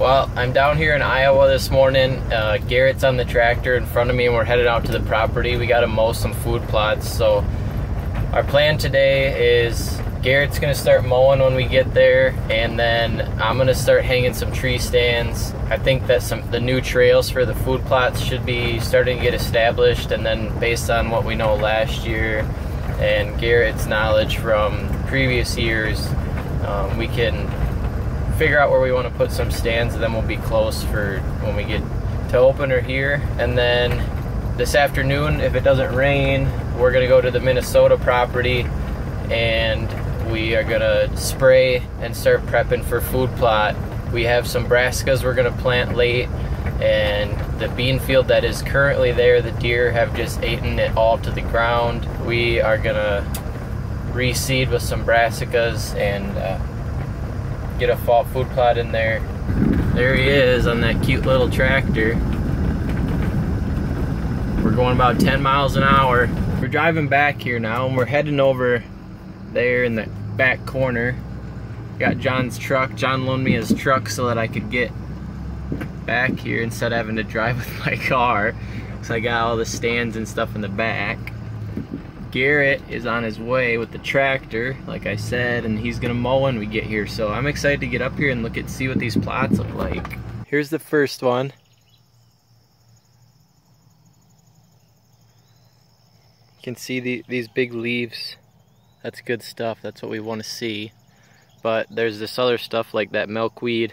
Well, I'm down here in Iowa this morning. Garrett's on the tractor in front of me and we're headed out to the property. We gotta mow some food plots. So our plan today is Garrett's gonna start mowing when we get there, and then I'm gonna start hanging some tree stands. I think that the new trails for the food plots should be starting to get established, and then based on what we know last year and Garrett's knowledge from previous years, we can figure out where we want to put some stands, and then we'll be close for when we get to opener here. And then this afternoon, if it doesn't rain, we're gonna go to the Minnesota property and we are gonna spray and start prepping for food plot. We have some brassicas we're gonna plant late, and the bean field that is currently there, the deer have just eaten it all to the ground. We are gonna reseed with some brassicas and get a fall food plot in there. There he is on that cute little tractor. We're going about 10 miles an hour. We're driving back here now and we're heading over there in the back corner. Got John's truck. John loaned me his truck so that I could get back here instead of having to drive with my car. So I got all the stands and stuff in the back. Garrett is on his way with the tractor, like I said, and he's gonna mow when we get here. So I'm excited to get up here and see what these plots look like. Here's the first one. You can see these big leaves. That's good stuff. That's what we want to see. But there's this other stuff like that milkweed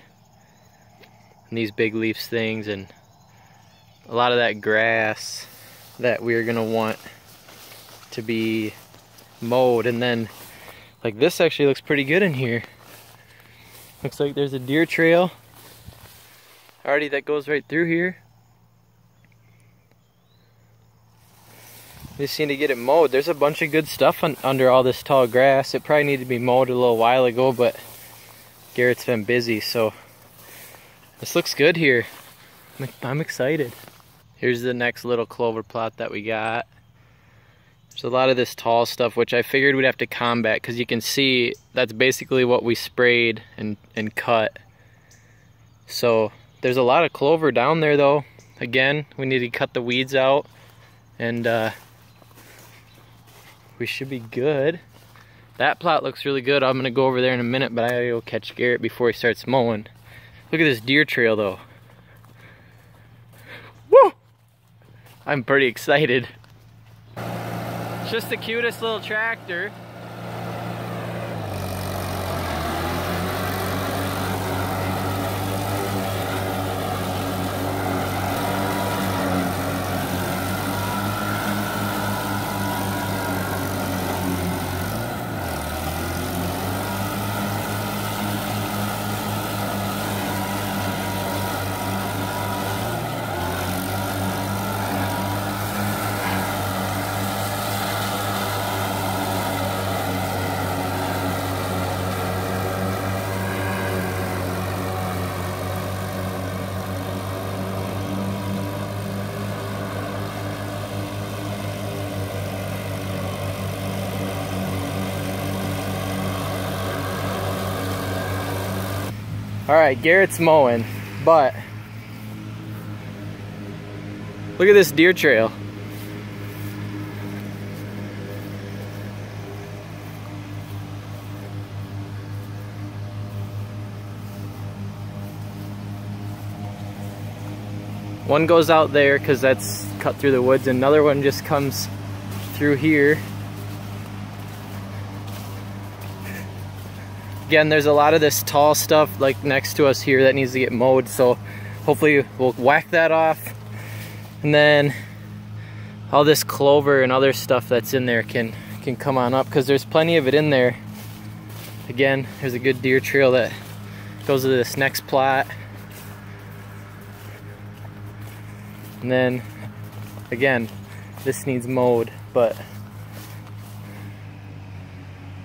and these big leaves things, and a lot of that grass that we're gonna want to be mowed. And then like this actually looks pretty good in here. Looks like there's a deer trail already that goes right through here. Just need to get it mowed. There's a bunch of good stuff under all this tall grass. It probably needed to be mowed a little while ago, but Garrett's been busy, so this looks good here. I'm excited. Here's the next little clover plot that we got. There's a lot of this tall stuff, which I figured we'd have to combat, because you can see that's basically what we sprayed and cut. So there's a lot of clover down there though. Again, we need to cut the weeds out, and we should be good. That plot looks really good. I'm gonna go over there in a minute, but I gotta go catch Garrett before he starts mowing. Look at this deer trail though. Woo! I'm pretty excited. It's just the cutest little tractor. All right, Garrett's mowing, but look at this deer trail. One goes out there because that's cut through the woods, and another one just comes through here. Again, there's a lot of this tall stuff like next to us here that needs to get mowed, so hopefully we'll whack that off, and then all this clover and other stuff that's in there can come on up, because there's plenty of it in there. Again, there's a good deer trail that goes to this next plot, and then again, this needs mowed, but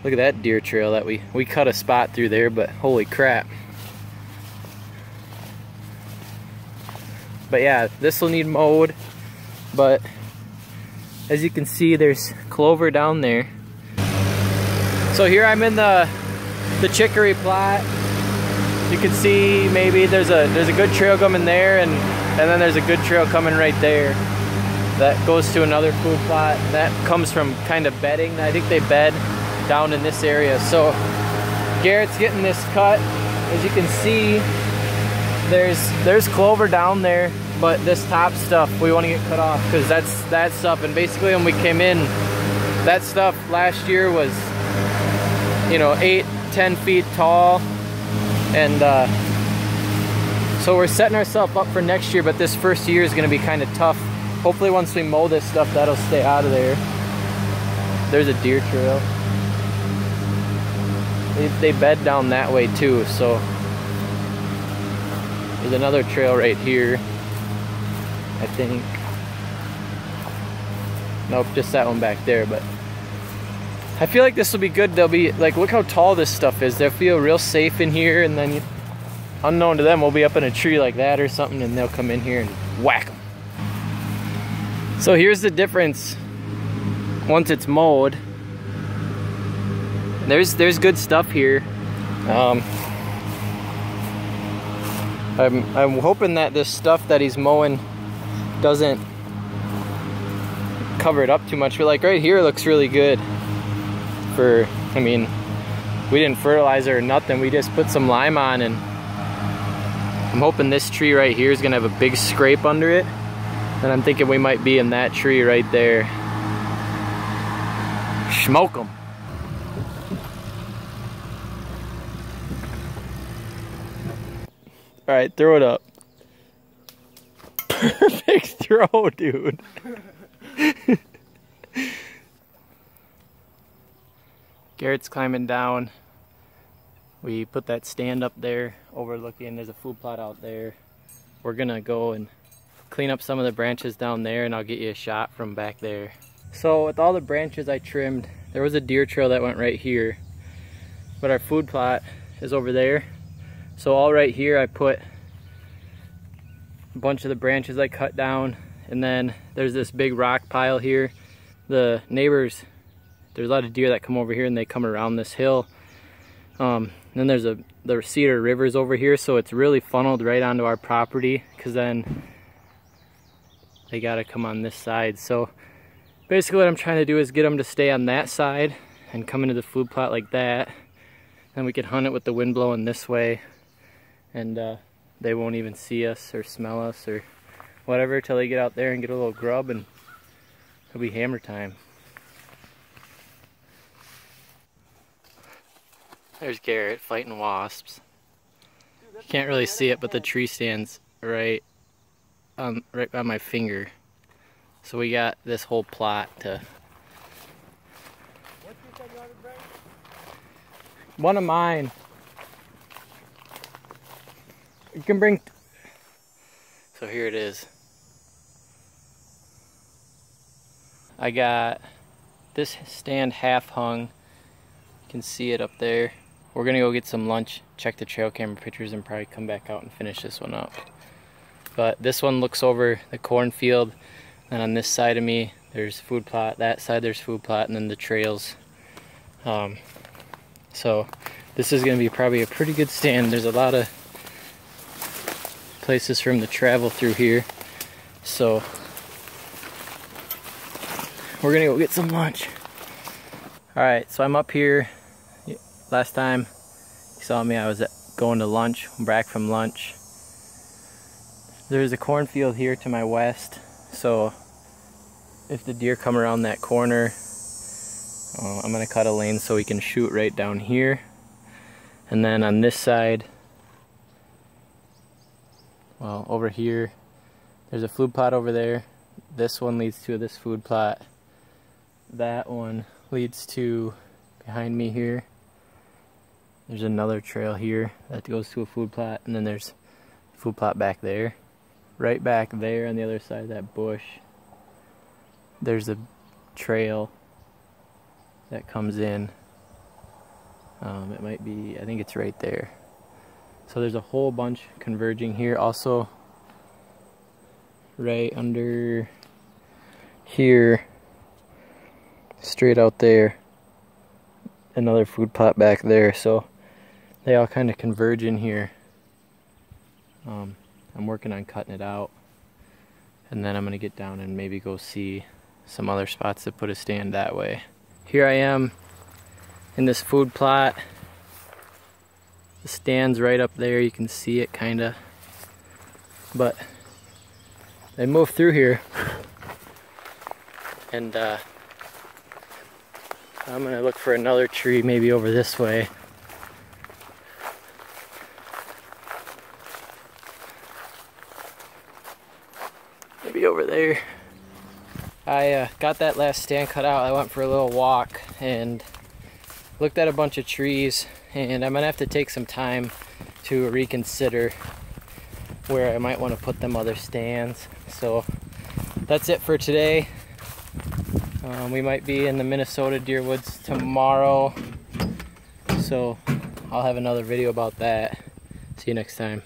look at that deer trail that we cut a spot through there, but holy crap. But yeah, this will need mowed, but as you can see, there's clover down there. So here I'm in the chicory plot. You can see maybe there's a good trail coming there, and then there's a good trail coming right there. That goes to another food plot. That comes from kind of bedding. I think they bed down in this area. So Garrett's getting this cut. As you can see, there's clover down there, but this top stuff we want to get cut off because that's that stuff. And basically when we came in, that stuff last year was, you know, 8-10 feet tall, and so we're setting ourselves up for next year, but this first year is going to be kind of tough. Hopefully once we mow this stuff, that'll stay out of there. There's a deer trail. They bed down that way too, so there's another trail right here, I think. Nope, just that one back there. But I feel like this will be good. They'll be like, look how tall this stuff is. They'll feel real safe in here, and then unknown to them, we'll be up in a tree like that or something, and they'll come in here and whack them. So here's the difference once it's mowed. There's good stuff here. I'm hoping that this stuff that he's mowing doesn't cover it up too much. But like right here looks really good. I mean, we didn't fertilize it or nothing. We just put some lime on, and I'm hoping this tree right here is gonna have a big scrape under it. And I'm thinking we might be in that tree right there. Smoke them. All right, throw it up. Perfect throw, dude. Garrett's climbing down. We put that stand up there overlooking. There's a food plot out there. We're gonna go and clean up some of the branches down there, and I'll get you a shot from back there. So with all the branches I trimmed, there was a deer trail that went right here, but our food plot is over there. So all right here I put a bunch of the branches I cut down, and then there's this big rock pile here. The neighbors, there's a lot of deer that come over here and they come around this hill. Then there's the Cedar River's over here, so it's really funneled right onto our property, because then they gotta come on this side. So basically what I'm trying to do is get them to stay on that side and come into the food plot like that. Then we can hunt it with the wind blowing this way, and they won't even see us or smell us or whatever till they get out there and get a little grub, and it'll be hammer time. There's Garrett fighting wasps. You can't really see it, but the tree stands right by my finger. So we got this whole plot to... One of mine. You can bring... So here it is. I got this stand half hung. You can see it up there. We're gonna go get some lunch, check the trail camera pictures, and probably come back out and finish this one up. But this one looks over the cornfield, and on this side of me there's food plot, that side there's food plot, and then the trails. So this is gonna be probably a pretty good stand. There's a lot of places for him to travel through here. So we're gonna go get some lunch. Alright, so I'm up here. Last time you saw me, I was going to lunch, back from lunch. There's a cornfield here to my west, so if the deer come around that corner, I'm gonna cut a lane so we can shoot right down here. And then on this side, well, over here, there's a food plot over there. This one leads to this food plot. That one leads to behind me here. There's another trail here that goes to a food plot, and then there's a food plot back there. Right back there on the other side of that bush, there's a trail that comes in. It might be, I think it's right there. So there's a whole bunch converging here. Also, right under here, straight out there, another food plot back there. So they all kind of converge in here. I'm working on cutting it out, and then I'm gonna get down and maybe go see some other spots to put a stand that way. Here I am in this food plot. The stand's right up there, you can see it kinda, but they moved through here, and I'm gonna look for another tree maybe over this way. Maybe over there. I got that last stand cut out. I went for a little walk and looked at a bunch of trees, and I'm gonna have to take some time to reconsider where I might want to put them other stands. So that's it for today. We might be in the Minnesota deer woods tomorrow, so I'll have another video about that. See you next time.